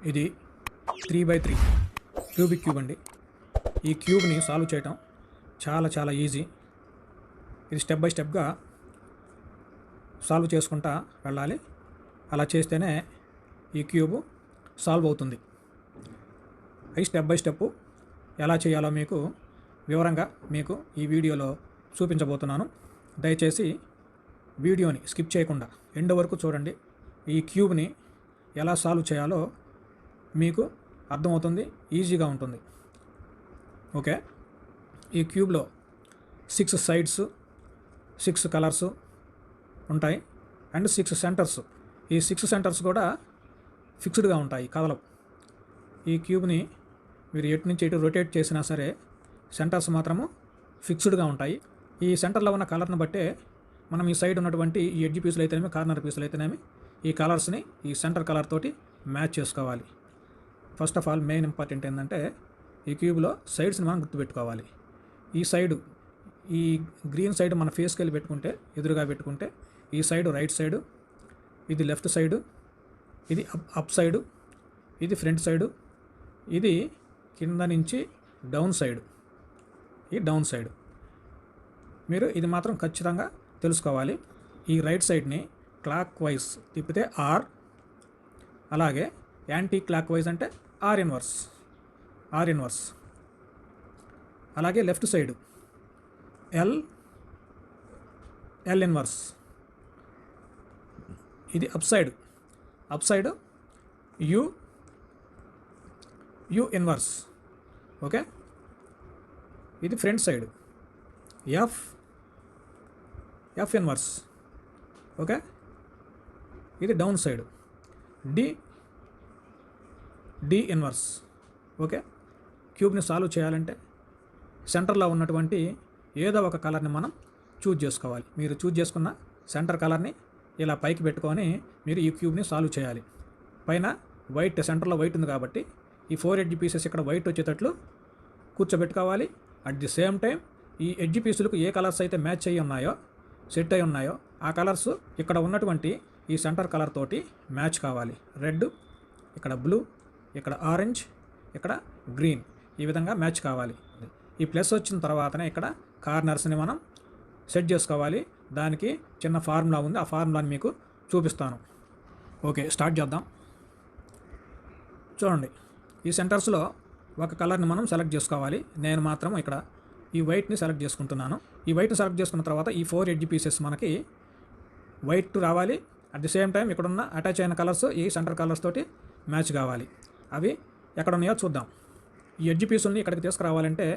ఇది 3x3 cubic cube అండి. ఈ క్యూబ్ని సాల్వ్ చేయటం చాలా ఈజీ. ఇది స్టెప్ బై స్టెప్గా సాల్వ్ చేసుకుంటా వెళ్ళాలి. అలా చేస్తేనే ఈ క్యూబ్ సాల్వ్ అవుతుంది. అవి స్టెప్ బై స్టెప్ ఎలా చేయాలో మీకు వివరంగా ఈ వీడియోలో చూపించబోతున్నాను. దయచేసి వీడియోని స్కిప్ చేయకుండా ఎండ్ వరకు చూడండి. ఈ క్యూబ్ని ఎలా సాల్వ్ చేయాలో మీకు అర్థమవుతుంది, ఈజీగా ఉంటుంది. ఓకే, ఈ క్యూబ్లో 6 సైడ్స్, 6 కలర్స్ ఉంటాయి అండ్ 6 సెంటర్స్. ఈ 6 సెంటర్స్ కూడా ఫిక్స్డ్గా ఉంటాయి, కదలవు. ఈ క్యూబ్ని మీరు ఎటు నుంచి ఎటు రొటేట్ చేసినా సరే సెంటర్స్ మాత్రము ఫిక్స్డ్గా ఉంటాయి. ఈ సెంటర్లో ఉన్న కలర్ని బట్టే మనం ఈ సైడ్ ఉన్నటువంటి ఈ ఎడ్జ్ పీసులు అయితేనేమి, కార్నర్ పీసులు అయితేనేమి ఈ కలర్స్ని ఈ సెంటర్ కలర్ తోటి మ్యాచ్ చేసుకోవాలి. First of all main important ఏంటంటే ఈ క్యూబ్లో సైడ్స్ని మనం గుర్తుపెట్టుకోవాలి. ఈ సైడు, ఈ గ్రీన్ సైడ్ మన ఫేస్కి వెళ్ళి పెట్టుకుంటే, ఎదురుగా పెట్టుకుంటే ఈ సైడు రైట్ సైడు, ఇది లెఫ్ట్ సైడు, ఇది అప్ సైడు, ఇది ఫ్రంట్ సైడు, ఇది కింద నుంచి డౌన్ సైడు, ఈ డౌన్ సైడు. మీరు ఇది మాత్రం ఖచ్చితంగా తెలుసుకోవాలి. ఈ రైట్ సైడ్ని క్లాక్ వైజ్ తిప్పితే ఆర్, అలాగే యాంటీ క్లాక్ వైజ్ అంటే ఆర్ ఇన్వర్స్. అలాగే లెఫ్ట్ సైడు ఎల్ ఇన్వర్స్. ఇది up side U inverse. Okay, ఇది front side F inverse. Okay, ఇది down side D inverse. Okay, క్యూబ్ని సాల్వ్ చేయాలంటే సెంటర్లో ఉన్నటువంటి ఏదో ఒక కలర్ని మనం చూజ్ చేసుకోవాలి. మీరు చూజ్ చేసుకున్న సెంటర్ కలర్ని ఇలా పైకి పెట్టుకొని మీరు ఈ క్యూబ్ని సాల్వ్ చేయాలి. పైన వైట్, సెంటర్లో వైట్ ఉంది కాబట్టి ఈ 4 ఎడ్జ్ పీసెస్ ఇక్కడ వైట్ వచ్చేటట్లు కూర్చోబెట్టుకోవాలి. అట్ ది సేమ్ టైం ఈ ఎడ్జ్ పీసులకు ఏ కలర్స్ అయితే మ్యాచ్ అయ్యి ఉన్నాయో, సెట్ అయి ఉన్నాయో ఆ కలర్స్ ఇక్కడ ఉన్నటువంటి ఈ సెంటర్ కలర్ తోటి మ్యాచ్ కావాలి. రెడ్, ఇక్కడ బ్లూ, ఇక్కడ ఆరెంజ్, ఇక్కడ గ్రీన్, ఈ విధంగా మ్యాచ్ కావాలి. ఈ ప్లస్ వచ్చిన తర్వాతనే ఇక్కడ కార్నర్స్ని మనం సెట్ చేసుకోవాలి. దానికి చిన్న ఫార్ములా ఉంది, ఆ ఫార్ములాని మీకు చూపిస్తాను. ఓకే, స్టార్ట్ చేద్దాం. చూడండి, ఈ సెంటర్స్లో ఒక కలర్ని మనం సెలెక్ట్ చేసుకోవాలి. నేను మాత్రం ఇక్కడ ఈ వైట్ని సెలెక్ట్ చేసుకుంటున్నాను. ఈ వైట్ని సెలెక్ట్ చేసుకున్న తర్వాత ఈ 4 ఎడ్జ్ పీసెస్ మనకి వైట్ రావాలి. అట్ ది సేమ్ టైం ఇక్కడున్న అటాచ్ అయిన కలర్స్ ఈ సెంటర్ కలర్స్ తోటి మ్యాచ్ కావాలి. అవి ఎక్కడ ఉన్నాయో చూద్దాం. ఈ ఎడ్జ్ పీసుల్ని ఇక్కడికి తీసుకురావాలంటే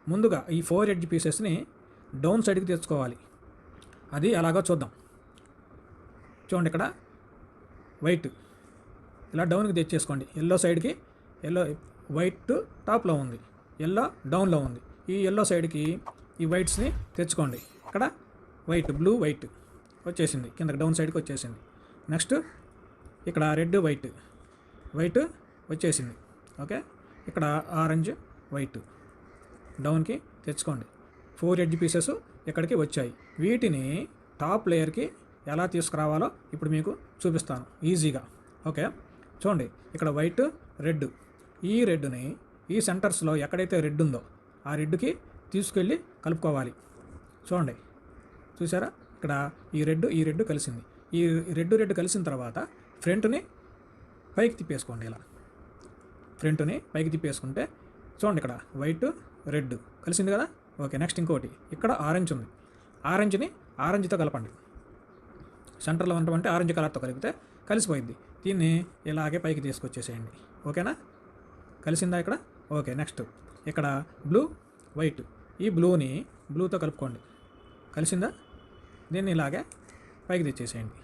ముందుగా ఈ 4 ఎడ్జ్ పీసెస్ని డౌన్ సైడ్కి తెచ్చుకోవాలి. అది అలాగో చూద్దాం. చూడండి, ఇక్కడ వైట్ ఇలా డౌన్కి తెచ్చేసుకోండి. ఎల్లో సైడ్కి, వైట్ టాప్లో ఉంది, ఎల్లో డౌన్లో ఉంది. ఈ ఎల్లో సైడ్కి ఈ వైట్స్ని తెచ్చుకోండి. ఇక్కడ బ్లూ వైట్ వచ్చేసింది, కిందకి డౌన్ సైడ్కి వచ్చేసింది. నెక్స్ట్ ఇక్కడ రెడ్ వైట్ వచ్చేసింది. ఓకే, ఇక్కడ ఆరెంజ్ వైట్ డౌన్కి తెచ్చుకోండి. 4 ఎడ్జ్ పీసెస్ ఇక్కడికి వచ్చాయి. వీటిని టాప్ లేయర్కి ఎలా తీసుకురావాలో ఇప్పుడు మీకు చూపిస్తాను ఈజీగా. ఓకే, చూడండి, ఇక్కడ వైట్, రెడ్. ఈ రెడ్ని ఈ సెంటర్స్లో ఎక్కడైతే రెడ్ ఉందో ఆ రెడ్కి తీసుకెళ్ళి కలుపుకోవాలి. చూడండి, చూసారా, ఇక్కడ ఈ రెడ్ కలిసింది. ఈ రెడ్ కలిసిన తర్వాత ఫ్రంట్ని పైకి తిప్పేసుకోండి. ఇలా ఫ్రంట్ని పైకి తిప్పేసుకుంటే చూడండి, ఇక్కడ వైట్, రెడ్ కలిసింది కదా. ఓకే, నెక్స్ట్ ఇంకోటి, ఇక్కడ ఆరెంజ్ ఉంది. ఆరెంజ్ని ఆరెంజ్తో కలపండి. సెంటర్లో ఉన్నటువంటి ఆరెంజ్ కలర్తో కలిపితే కలిసిపోయింది. దీన్ని ఇలాగే పైకి తీసుకొచ్చేసేయండి. ఓకేనా, కలిసిందా ఇక్కడ? ఓకే, నెక్స్ట్ ఇక్కడ బ్లూ, వైట్. ఈ బ్లూని బ్లూతో కలుపుకోండి. కలిసిందా? దీన్ని ఇలాగే పైకి తెచ్చేసేయండి.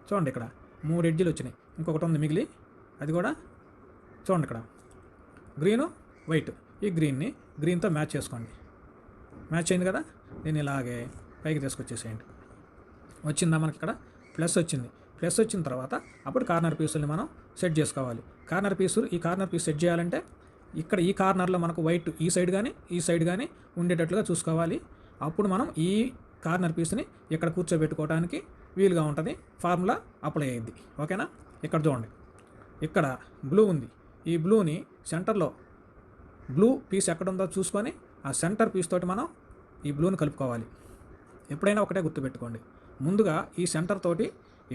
చూడండి, ఇక్కడ 3 ఎడ్జీలు వచ్చినాయి. ఇంకొకటి ఉంది మిగిలి, అది కూడా చూడండి. ఇక్కడ గ్రీను, వైట్. ఈ గ్రీన్ని గ్రీన్తో మ్యాచ్ చేసుకోండి. మ్యాచ్ అయింది కదా. దీన్ని ఇలాగే పైకి తీసుకొచ్చేసేయండి. వచ్చిందా మనకి? ఇక్కడ ప్లస్ వచ్చింది. ప్లస్ వచ్చిన తర్వాత అప్పుడు కార్నర్ పీసుల్ని మనం సెట్ చేసుకోవాలి. ఈ కార్నర్ పీస్ సెట్ చేయాలంటే ఇక్కడ ఈ కార్నర్లో మనకు వైట్ ఈ సైడ్ కానీ ఉండేటట్లుగా చూసుకోవాలి. అప్పుడు మనం ఈ కార్నర్ పీస్ని ఇక్కడ కూర్చోబెట్టుకోవడానికి వీలుగా ఉంటుంది. ఫార్ములా అప్లై అయ్యింది. ఓకేనా, ఇక్కడ చూడండి, ఇక్కడ బ్లూ ఉంది. ఈ బ్లూని సెంటర్లో బ్లూ పీస్ ఎక్కడుందో చూసుకొని ఆ సెంటర్ పీస్ తోటి మనం ఈ బ్లూని కలుపుకోవాలి. ఎప్పుడైనా ఒకటే గుర్తుపెట్టుకోండి, ముందుగా ఈ సెంటర్ తోటి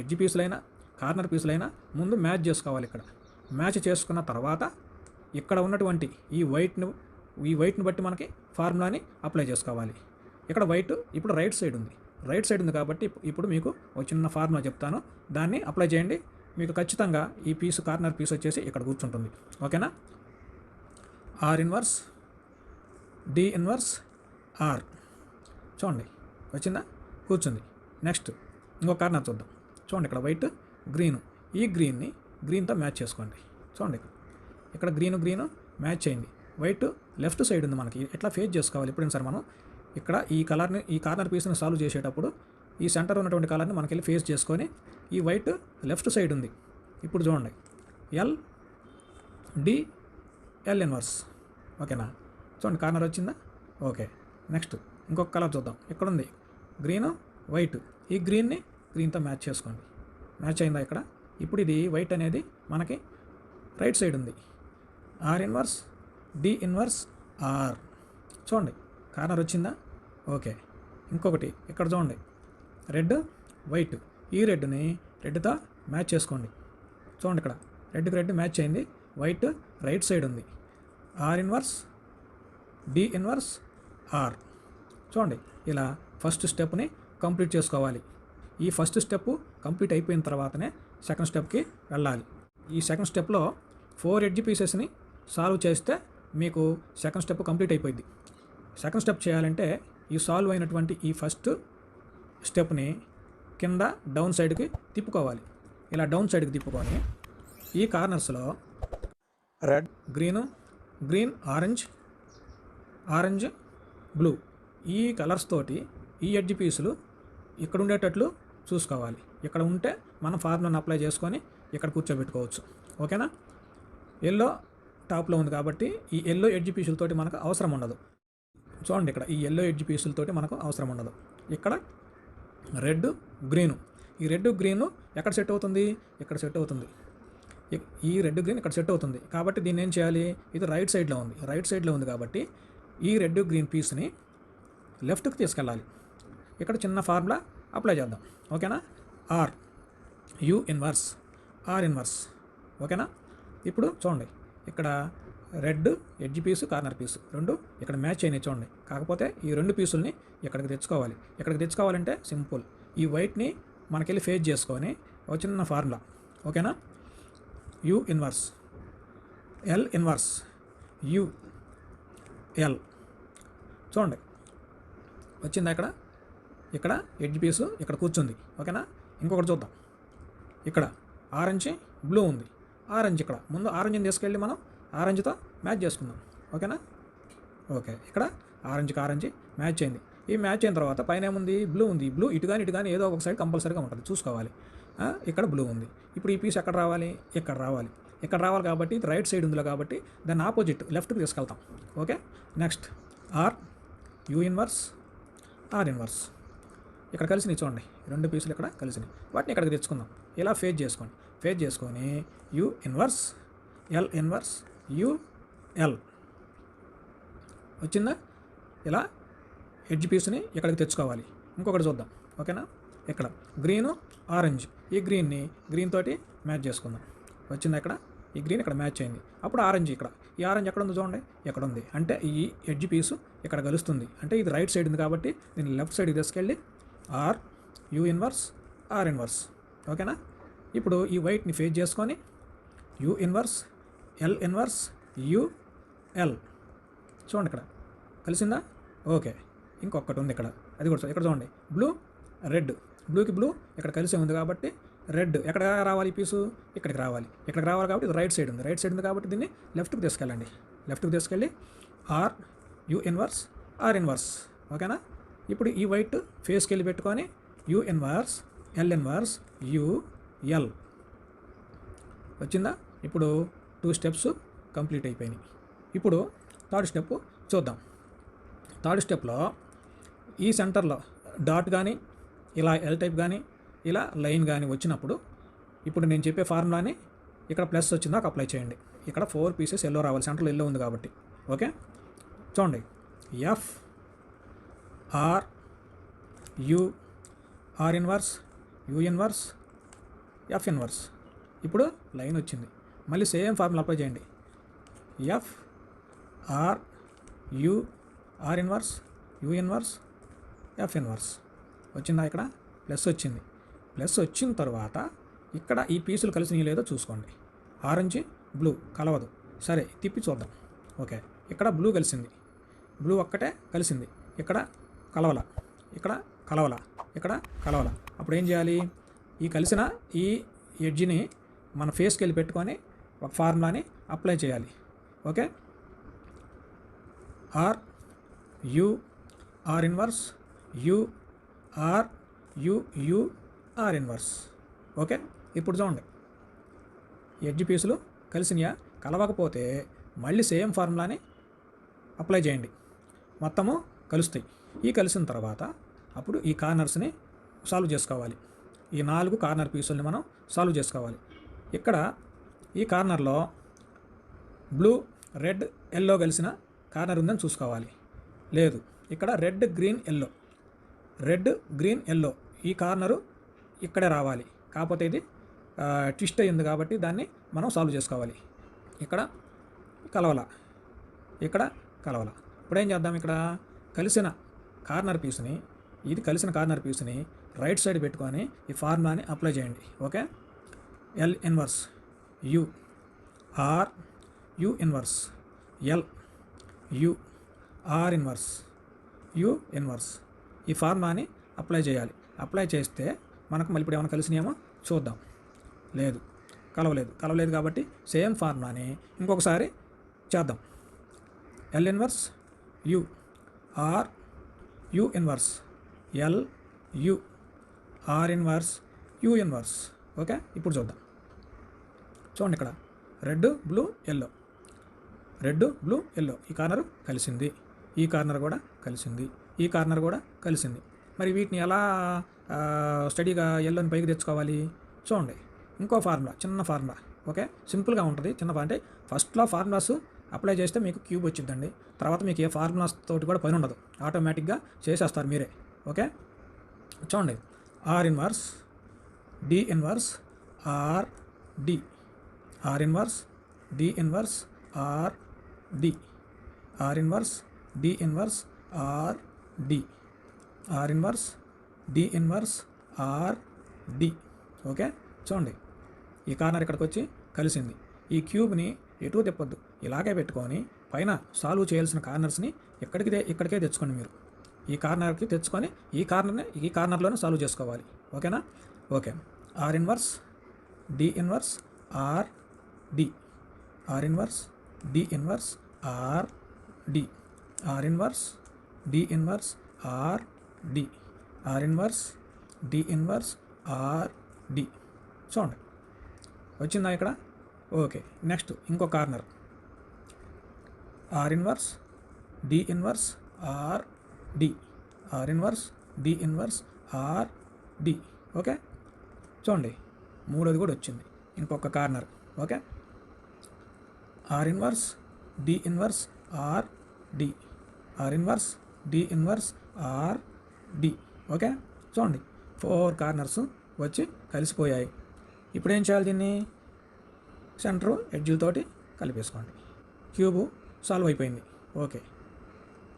ఎడ్జ్ పీసులైనా కార్నర్ పీసులైనా ముందు మ్యాచ్ చేసుకోవాలి. ఇక్కడ మ్యాచ్ చేసుకున్న తర్వాత ఇక్కడ ఉన్నటువంటి ఈ వైట్ని బట్టి మనకి ఫార్ములాని అప్లై చేసుకోవాలి. ఇక్కడ వైట్ ఇప్పుడు రైట్ సైడ్ ఉంది కాబట్టి ఇప్పుడు మీకు ఒక చిన్న ఫార్ములా చెప్తాను, దాన్ని అప్లై చేయండి. మీకు ఖచ్చితంగా ఈ పీసు కార్నర్ పీస్ వచ్చేసి ఇక్కడ కూర్చుంటుంది. ఓకేనా? R inverse D inverse R. చూడండి వచ్చిందా? కూర్చుంది. నెక్స్ట్ ఇంకో కార్నర్ చూద్దాం. చూడండి ఇక్కడ వైట్ గ్రీను, ఈ గ్రీన్ని గ్రీన్తో మ్యాచ్ చేసుకోండి. చూడండి ఇక్కడ గ్రీను మ్యాచ్ అయింది. వైట్ లెఫ్ట్ సైడ్ ఉంది మనకి. ఎట్లా ఫేస్ చేసుకోవాలి ఎప్పుడైనా సరే మనం ఇక్కడ ఈ కార్నర్ పీస్ని సాల్వ్ చేసేటప్పుడు ఈ సెంటర్ ఉన్నటువంటి కలర్ని మనకి వెళ్ళి ఫేస్ చేసుకొని ఈ వైట్ లెఫ్ట్ సైడ్ ఉంది. ఇప్పుడు చూడండి ఎల్ ఇన్వర్స్. ఓకేనా? చూడండి కార్నర్ వచ్చిందా? ఓకే. నెక్స్ట్ ఇంకొక కలర్ చూద్దాం. ఇక్కడ ఉంది గ్రీను వైట్, ఈ గ్రీన్ని గ్రీన్తో మ్యాచ్ చేసుకోండి. మ్యాచ్ అయిందా ఇక్కడ? ఇప్పుడు ఇది వైట్ అనేది మనకి రైట్ సైడ్ ఉంది. R inverse D inverse R. చూడండి కార్నర్ వచ్చిందా? ఓకే. ఇంకొకటి ఇక్కడ చూడండి రెడ్ వైట్, ఈ రెడ్తో మ్యాచ్ చేసుకోండి. చూడండి ఇక్కడ రెడ్ మ్యాచ్ అయింది. వైట్ రైట్ సైడ్ ఉంది. R inverse D inverse R. చూడండి ఇలా ఫస్ట్ స్టెప్ని కంప్లీట్ చేసుకోవాలి. ఈ ఫస్ట్ స్టెప్ కంప్లీట్ అయిపోయిన తర్వాతనే సెకండ్ స్టెప్కి వెళ్ళాలి. ఈ సెకండ్ స్టెప్లో 4 ఎడ్జ్ పీసెస్ని సాల్వ్ చేస్తే మీకు సెకండ్ స్టెప్ కంప్లీట్ అయిపోయింది. సెకండ్ స్టెప్ చేయాలంటే ఈ సాల్వ్ అయినటువంటి ఈ ఫస్ట్ స్టెప్ని కింద డౌన్ సైడ్కి తిప్పుకోవాలి. ఇలా డౌన్ సైడ్కి తిప్పుకొని ఈ కార్నర్స్లో రెడ్ గ్రీన్ ఆరెంజ్ బ్లూ ఈ కలర్స్ తోటి ఈ ఎడ్జ్ పీసులు ఇక్కడ ఉండేటట్లు చూసుకోవాలి. ఇక్కడ ఉంటే మనం ఫార్ములాని అప్లై చేసుకొని ఇక్కడ కూర్చోబెట్టుకోవచ్చు. ఓకేనా? ఎల్లో టాప్లో ఉంది కాబట్టి ఈ ఎల్లో ఎడ్జ్ పీసులతోటి మనకు అవసరం ఉండదు. చూడండి ఇక్కడ ఈ ఎల్లో ఎడ్జ్ పీసులతోటి మనకు అవసరం ఉండదు. ఇక్కడ రెడ్ గ్రీను, ఈ రెడ్ గ్రీను ఎక్కడ సెట్ అవుతుంది? ఇక్కడ సెట్ అవుతుంది. ఈ రెడ్ గ్రీన్ ఇక్కడ సెట్ అవుతుంది కాబట్టి దీన్ని ఏం చేయాలి? ఇది రైట్ సైడ్లో ఉంది కాబట్టి ఈ రెడ్ గ్రీన్ పీస్ని లెఫ్ట్కి తీసుకెళ్ళాలి. ఇక్కడ చిన్న ఫార్ములా అప్లై చేద్దాం. ఓకేనా? R inverse are inverse. ఓకేనా? ఇప్పుడు చూడండి ఇక్కడ రెడ్ ఎడ్జ్ పీసు కార్నర్ పీసు రెండు ఇక్కడ మ్యాచ్ అయినాయి. చూడండి కాకపోతే ఈ రెండు పీసుల్ని ఇక్కడికి తెచ్చుకోవాలి. ఇక్కడికి తెచ్చుకోవాలంటే సింపుల్, ఈ వైట్ని మనకెళ్ళి ఫేస్ చేసుకొని ఒక చిన్న ఫార్ములా. ఓకేనా? You inverse L inverse L. చూడండి వచ్చిందా? ఇక్కడ ఎడ్జ్ పీసు ఇక్కడ కూర్చుంది. ఓకేనా? ఇంకొకటి చూద్దాం. ఇక్కడ ఆరెంజ్ బ్లూ ఉంది. ఆరెంజ్ ఇక్కడ ముందు ఆరెంజ్ని తీసుకెళ్ళి మనం ఆరెంజ్తో మ్యాచ్ చేసుకుందాం. ఓకేనా? ఓకే. ఇక్కడ ఆరెంజ్ మ్యాచ్ అయింది. ఈ మ్యాచ్ అయిన తర్వాత పైన ఏముంది? బ్లూ ఉంది. బ్లూ ఇటు కానీ ఏదో ఒక సైడ్ కంపల్సరీగా ఉంటుంది, చూసుకోవాలి. ఇక్కడ బ్లూ ఉంది. ఇప్పుడు ఈ పీస్ ఎక్కడ రావాలి? ఇక్కడ రావాలి కాబట్టి ఇది రైట్ సైడ్ ఉందిలో కాబట్టి దాన్ని ఆపోజిట్ లెఫ్ట్కి తీసుకెళ్తాం. Okay. Next you inverse are inverse. ఇక్కడ కలిసినాయి చూడండి, రెండు పీసులు ఇక్కడ కలిసినాయి. వాటిని ఇక్కడికి తెచ్చుకుందాం. ఇలా ఫేస్ చేసుకొని you inverse L inverse L వచ్చిందా? ఇలా ఎడ్జ్ పీస్ని ఇక్కడికి తెచ్చుకోవాలి. ఇంకొకటి చూద్దాం. ఓకేనా? ఇక్కడ గ్రీను ఆరెంజ్, ఈ గ్రీన్ తోటి మ్యాచ్ చేసుకుందాం. వచ్చిందా? ఈ గ్రీన్ ఇక్కడ మ్యాచ్ అయింది. అప్పుడు ఆరెంజ్ ఈ ఆరెంజ్ ఎక్కడ ఉందో చూడండి, ఎక్కడ ఉంది అంటే ఈ ఎడ్జ్ పీసు ఇక్కడ కలుస్తుంది. అంటే ఇది రైట్ సైడ్ ఉంది కాబట్టి దీన్ని లెఫ్ట్ సైడ్కి తీసుకెళ్ళి ఆర్ ఇన్వర్స్ ఆర్ ఇన్వర్స్. ఓకేనా? ఇప్పుడు ఈ వైట్ని ఫేస్ చేసుకొని you inverse L inverse L. చూడండి ఇక్కడ కలిసిందా? ఓకే. ఇంకొకటి ఉంది అది కూడా ఇక్కడ చూడండి, బ్లూకి బ్లూ ఇక్కడ కలిసి ఉంది కాబట్టి రెడ్ ఎక్కడ రావాలి? ఈ పీసు ఇక్కడికి రావాలి కాబట్టి ఇది రైట్ సైడ్ ఉంది కాబట్టి దీన్ని లెఫ్ట్కి తీసుకెళ్ళి ఆర్ ఇన్వర్స్ ఆర్ ఇన్వర్స్. ఓకేనా? ఇప్పుడు ఈ వైట్ ఫేస్కి వెళ్ళి పెట్టుకొని you inverse L inverse L వచ్చిందా? ఇప్పుడు 2 స్టెప్స్ కంప్లీట్ అయిపోయినాయి. ఇప్పుడు థర్డ్ స్టెప్ చూద్దాం. థర్డ్ స్టెప్లో ఈ సెంటర్లో డాట్ కానీ ఇలా ఎల్ టైప్ కానీ ఇలా లైన్ కానీ వచ్చినప్పుడు ఇప్పుడు నేను చెప్పే ఫార్ములాని ఇక్కడ ప్లస్ వచ్చిందాక అప్లై చేయండి. ఇక్కడ 4 పీసెస్ ఎల్లో రావాలి, సెంటర్లో ఎల్లో ఉంది కాబట్టి. ఓకే, చూడండి. F R U R inverse U inverse F inverse. ఇప్పుడు లైన్ వచ్చింది. మళ్ళీ సేమ్ ఫార్ములా అప్లై చేయండి. F R U R inverse U inverse F inverse. వచ్చిందా? ఇక్కడ ప్లస్ వచ్చింది. ప్లస్ వచ్చిన తర్వాత ఇక్కడ ఈ పీసులు కలిసినవి లేదో చూసుకోండి. ఆరెంజ్ బ్లూ కలవదు. సరే, తిప్పి చూద్దాం. ఓకే, ఇక్కడ బ్లూ కలిసింది, బ్లూ ఒక్కటే కలిసింది. ఇక్కడ కలవల, ఇక్కడ కలవల, ఇక్కడ కలవల. అప్పుడు ఏం చేయాలి? ఈ కలిసిన ఈ ఎడ్జ్ని మన ఫేస్కి వెళ్ళి పెట్టుకొని ఒక ఫార్ములాని అప్లై చేయాలి. Okay, R U R inverse U R U U R inverse. Okay, ఇప్పుడు చూడండి. ఎడ్జ్ పీసులు కలిసినయా? కలవకపోతే మళ్ళీ సేమ్ ఫార్ములాని అప్లై చేయండి. మొత్తము కలుస్తాయి. ఈ కలిసిన తర్వాత అప్పుడు ఈ కార్నర్స్ని సాల్వ్ చేసుకోవాలి. ఈ 4 కార్నర్ పీసుల్ని మనం సాల్వ్ చేసుకోవాలి. ఇక్కడ ఈ కార్నర్లో బ్లూ రెడ్ ఎల్లో కలిసిన కార్నర్ ఉందని చూసుకోవాలి. లేదు, ఇక్కడ red green yellow, red green yellow ఈ కార్నరు ఇక్కడే రావాలి. కాకపోతే ఇది ట్విస్ట్ అయ్యింది కాబట్టి దాన్ని మనం సాల్వ్ చేసుకోవాలి. ఇక్కడ కలవల, ఇక్కడ కలవల. ఇప్పుడు ఏం చేద్దాం? ఇక్కడ కలిసిన కార్నర్ పీస్ని, ఇది కలిసిన కార్నర్ పీస్ని రైట్ సైడ్ పెట్టుకొని ఈ ఫార్ములాని అప్లై చేయండి. Okay, L inverse U R U inverse L U R inverse U inverse. ఈ ఫార్ములాని అప్లై చేయాలి. అప్లై చేస్తే మనకు మళ్ళీ ఇప్పుడు ఏమైనా కలిసినాయేమో చూద్దాం. లేదు, కలవలేదు కాబట్టి సేమ్ ఫార్ములాని ఇంకొకసారి చేద్దాం. L inverse U R U inverse L U R inverse U inverse. Okay, ఇప్పుడు చూద్దాం. చూడండి, ఇక్కడ red blue yellow, red blue yellow ఈ కార్నర్ కలిసింది, ఈ కార్నర్ కూడా కలిసింది, ఈ కార్నర్ కూడా కలిసింది. మరి వీటిని ఎలా స్టడీగా ఎల్లోని పైకి తెచ్చుకోవాలి? చూడండి, ఇంకో ఫార్ములా, చిన్న ఫార్ములా. ఓకే, సింపుల్గా ఉంటుంది. చిన్న అంటే ఫస్ట్లో ఫార్ములాస్ అప్లై చేస్తే మీకు క్యూబ్ వచ్చిందండి. తర్వాత మీకు ఏ ఫార్ములాస్ తోటి కూడా పని ఉండదు, ఆటోమేటిక్గా చేసేస్తారు మీరే. ఓకే, చూడండి. R inverse D inverse R D, R inverse D inverse R D, R inverse D inverse R D, R inverse D inverse R D. Okay, చూడండి, ఈ కార్నర్ ఇక్కడికి వచ్చి కలిసింది. ఈ క్యూబ్ని ఎటు తిప్పొద్దు, ఇలాగే పెట్టుకొని పైన సాల్వ్ చేయాల్సిన కార్నర్స్ని ఇక్కడికే తెచ్చుకోండి. మీరు ఈ కార్నర్కి తెచ్చుకొని ఈ కార్నర్లోనే సాల్వ్ చేసుకోవాలి. ఓకేనా? Okay, R inverse D inverse R D, R inverse D inverse R D, R inverse D inverse R D, R inverse D inverse R D. చూడండి, వచ్చిందా ఇక్కడ? ఓకే, నెక్స్ట్ ఇంకో corner R inverse D inverse R D, R inverse D inverse R D. Okay, చూడండి, మూడోది కూడా వచ్చింది, ఇంకొక కార్నర్. Okay, R inverse D inverse R D, R inverse D inverse R D. Okay, చూడండి, 4 కార్నర్స్ వచ్చి కలిసిపోయాయి. ఇప్పుడు ఏం చేయాలి? దీన్ని సెంటర్ ఎడ్జ్లతోటి కలిపేసుకోండి. క్యూబు సాల్వ్ అయిపోయింది. ఓకే.